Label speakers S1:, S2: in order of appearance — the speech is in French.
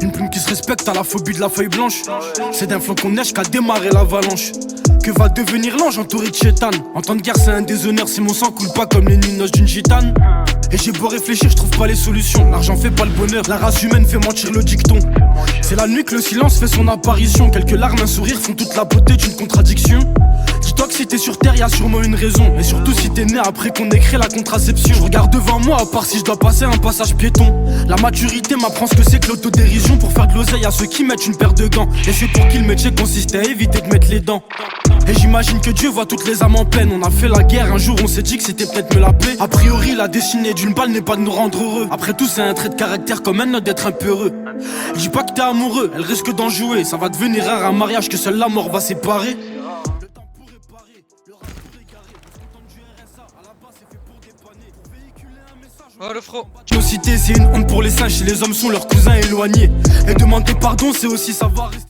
S1: Une plume qui se respecte à la phobie de la feuille blanche. C'est d'un flocon de neige qu'a démarré l'avalanche. Que va devenir l'ange entouré de chétane? En temps de guerre c'est un déshonneur si mon sang coule pas comme les nuits de noces d'une gitane. Et j'ai beau réfléchir, je trouve pas les solutions. L'argent fait pas le bonheur, la race humaine fait mentir le dicton. C'est la nuit que le silence fait son apparition. Quelques larmes, un sourire font toute la beauté d'une contradiction. Dis-toi que si t'es sur terre, y'a sûrement une raison. Et surtout si t'es né après qu'on ait créé la contraception. Je regarde devant moi, à part si je dois passer un passage piéton. La maturité m'apprend ce que c'est que l'autodérision. Pour faire de l'oseille, y'a ceux qui mettent une paire de gants. Et c'est pour qui le métier consiste à éviter de mettre les dents. Et j'imagine que Dieu voit toutes les âmes en peine. On a fait la guerre, un jour on s'est dit que c'était peut-être me la paix. A priori la destinée d'une balle n'est pas de nous rendre heureux. Après tout c'est un trait de caractère comme un note d'être un peu heureux. Je dis pas que t'es amoureux, elle risque d'en jouer. Ça va devenir rare un mariage que seule la mort va séparer. Le temps pour réparer, le rap pour égarer. Content du RSA, à la base c'est fait pour dépanner. Pour véhiculer un message.
S2: Oh le fro.
S1: Nocité c'est une honte pour les singes, et les hommes sont leurs cousins éloignés. Et demander pardon c'est aussi savoir rester.